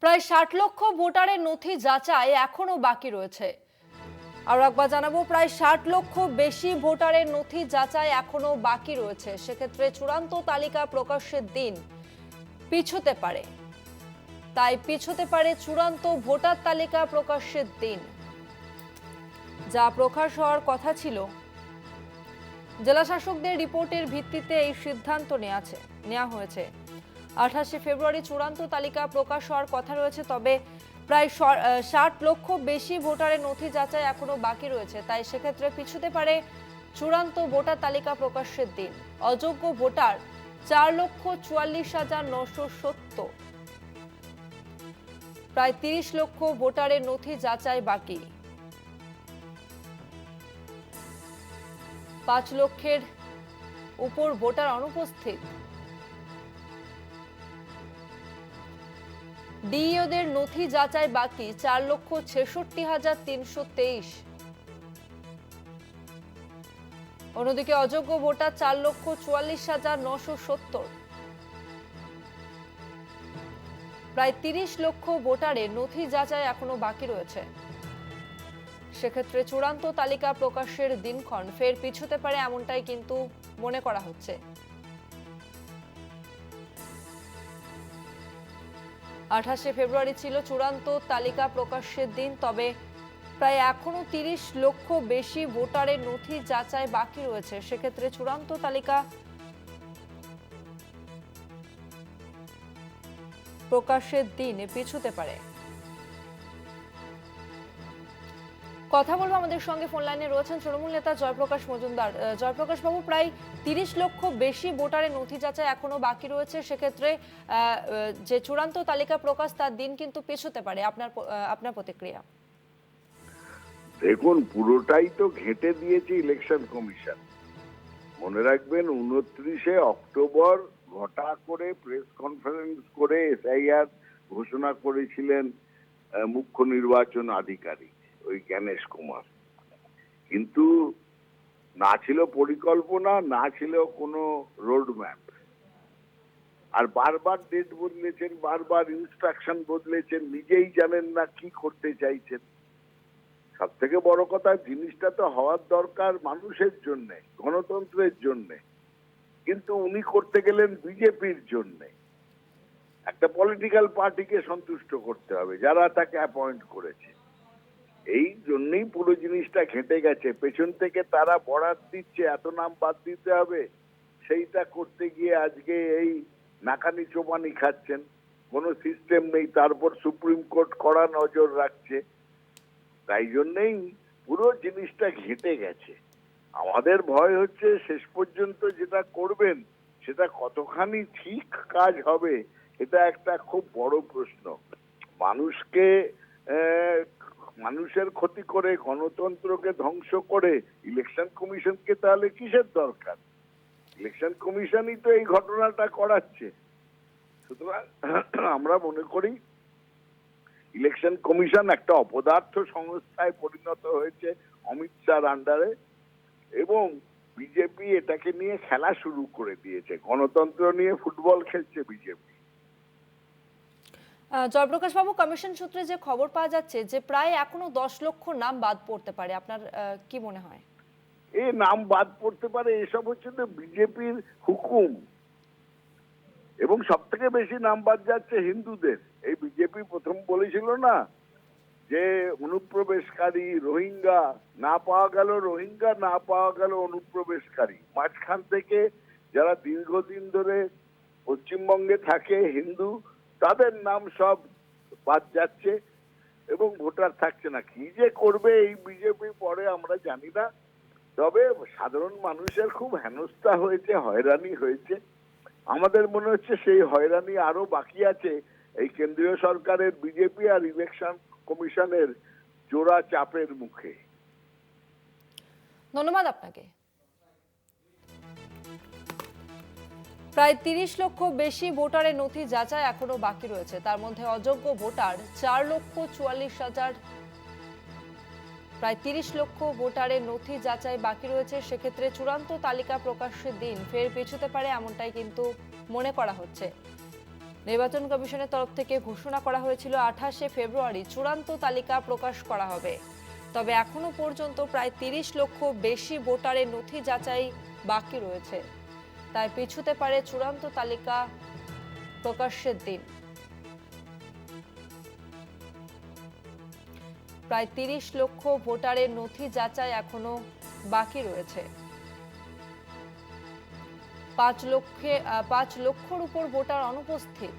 প্রায় ৬০ লক্ষ ভোটারের নথি যাচাই এখনো বাকি রয়েছে। আর একবার জানাবো, প্রায় ৬০ লক্ষ বেশি ভোটারের নথি যাচাই এখনো বাকি রয়েছে। সেক্ষেত্রে চূড়ান্ত তালিকা প্রকাশের দিন পিছোতে পারে। তাই পিছোতে পারে চূড়ান্ত ভোটার তালিকা প্রকাশের দিন, যা প্রকাশ হওয়ার কথা ছিল। জেলা শাসকদের রিপোর্টের ভিত্তিতে এই সিদ্ধান্ত নেওয়া হয়েছে। 28শে ফেব্রুয়ারি চূড়ান্ত তালিকা প্রকাশ হওয়ার কথা রয়েছে, তবে প্রায় ৬০ লক্ষ বেশি ভোটারের নথি যাচাই এখনো বাকি রয়েছে। তাই সেক্ষেত্রে পিছুতে পারে চূড়ান্ত ভোটার তালিকা প্রকাশের দিন। অযোগ্য ভোটার 4,44,970, প্রায় 30 লক্ষ ভোটারের নথি যাচাই বাকি। 5 লক্ষের উপর ভোটার অনুপস্থিত। ডিইওদের নথি যাচাই বাকি 4,66,323। অন্যদিকে অযোগ্য ভোটার 4,44,970, প্রায় 30 লক্ষ ভোটারের নথি যাচাই এখনো বাকি রয়েছে। সেক্ষেত্রে চূড়ান্ত তালিকা প্রকাশের দিনক্ষণ ফের পিছুতে পারে, এমনটাই কিন্তু মনে করা হচ্ছে। 28শে ফেব্রুয়ারি ছিল চূড়ান্ত তালিকা প্রকাশের দিন, তবে প্রায় এখনো 30 লক্ষ বেশি ভোটারের নথি যাচাই বাকি রয়েছে। সেক্ষেত্রে চূড়ান্ত তালিকা প্রকাশের দিন পিছুতে পারে। কথা বলবো, আমাদের সঙ্গে ফোন লাইনে রয়েছেন তৃণমূল নেতা জয়প্রকাশ মজুমদার। জয়প্রকাশ বাবু, প্রায় 30 লক্ষ বেশি ভোটারের নথি যাচাই এখনো বাকি রয়েছে। সেক্ষেত্রে যে চূড়ান্ত তালিকা প্রকাশ তার দিন কিন্তু পিছুতে পারে। আপনার প্রতিক্রিয়া? দেখুন, পুরোটাই তো ঘেঁটে দিয়েছে ইলেকশন কমিশন। মনে রাখবেন, 29শে অক্টোবর ঘটা করে প্রেস কনফারেন্স করে এসআইআর ঘোষণা করেছিলেন মুখ্য নির্বাচন আধিকারিক ওই জ্ঞানেশ কুমার। কিন্তু না ছিল পরিকল্পনা, না ছিল কোনো রোড ম্যাপ। আর বারবার ডেট বদলেছেন, বারবার ইনস্ট্রাকশন বদলেছেন, নিজেই জানেন না কি করতে চাইছেন। সব থেকে বড় কথা, জিনিসটা তো হওয়ার দরকার মানুষের জন্য, গণতন্ত্রের জন্য, কিন্তু উনি করতে গেলেন বিজেপির জন্য। একটা পলিটিক্যাল পার্টিকে সন্তুষ্ট করতে হবে যারা তাকে অ্যাপয়েন্ট করেছে। এই জন্যই পুরো জিনিসটা ঘেঁটে গেছে। পেছন থেকে তারা বরাত দিচ্ছে, এত নাম বাদ দিতে হবে, সেইটা করতে গিয়ে আজকে এই নাকানি চোপানি খাচ্ছেন। কোনো সিস্টেম নেই, তারপর সুপ্রিম কোর্ট কড়া নজর রাখছে। তাই জন্যই পুরো জিনিসটা ঘেঁটে গেছে। আমাদের ভয় হচ্ছে শেষ পর্যন্ত যেটা করবেন সেটা কতখানি ঠিক কাজ হবে, এটা একটা খুব বড় প্রশ্ন। মানুষকে মানুষের ক্ষতি করে, গণতন্ত্রকে ধ্বংস করে ইলেকশন কমিশনকে তাহলে কিসের দরকার? ইলেকশন কমিশনই তো এই ঘটনাটা করাচ্ছে। সুতরাং আমরা মনে করি ইলেকশন কমিশন একটা অপদার্থ সংস্থায় পরিণত হয়েছে অমিত শাহর আন্ডারে, এবং বিজেপি এটাকে নিয়ে খেলা শুরু করে দিয়েছে। গণতন্ত্র নিয়ে ফুটবল খেলছে বিজেপি। জয়প্রকাশ বাবু, কমিশন সূত্রে যে খবর পাওয়া যাচ্ছে যে প্রায় এখনো 10 লক্ষ নাম বাদ পড়তে পারে, আপনার কি মনে হয়? এই নাম বাদ পড়তে পারে, এসব হচ্ছে তো বিজেপির হুকুম। এবং সব থেকে বেশি নাম বাদ যাচ্ছে হিন্দুদের। এই বিজেপি প্রথম বলেছিল না যে অনুপ্রবেশকারী রোহিঙ্গা, না পাওয়া গেল রোহিঙ্গা, না পাওয়া গেল অনুপ্রবেশকারী। মাঝখান থেকে যারা দীর্ঘদিন ধরে পশ্চিমবঙ্গে থাকে হিন্দু, তাদের নাম সব বাদ যাচ্ছে এবং ভোটার থাকছে না। কি যে করবে এই বিজেপি পরে আমরা জানি না। তবে সাধারণ মানুষের খুব হেনস্থা হয়েছে, হয়রানি হয়েছে। আমাদের মনে হচ্ছে সেই হয়রানি আরো বাকি আছে এই কেন্দ্রীয় সরকারের, বিজেপি আর ইলেকশন কমিশনের জোড়া চাপের মুখে। ধন্যবাদ আপনাকে। প্রায় 30 লক্ষ বেশি ভোটারের নথি যাচাই এখনো বাকি রয়েছে। তার মধ্যে অযোগ্য ভোটার 4,44,000, প্রায় 30 লক্ষ ভোটারের নথি যাচাই বাকি রয়েছে। সেক্ষেত্রে চূড়ান্ত তালিকা প্রকাশের দিন ফের পিছুতে পারে, এমনটাই কিন্তু মনে করা হচ্ছে। নির্বাচন কমিশনের তরফ থেকে ঘোষণা করা হয়েছিল 28শে ফেব্রুয়ারি চূড়ান্ত তালিকা প্রকাশ করা হবে। তবে এখনো পর্যন্ত প্রায় 30 লক্ষ বেশি ভোটারের নথি যাচাই বাকি রয়েছে, তাই পিছুতে পারে চূড়ান্ত তালিকা প্রকাশের দিন। প্রায় 30 লক্ষ ভোটারের নথি যাচাই এখনো বাকি রয়েছে। 5 লক্ষের উপর ভোটার অনুপস্থিত।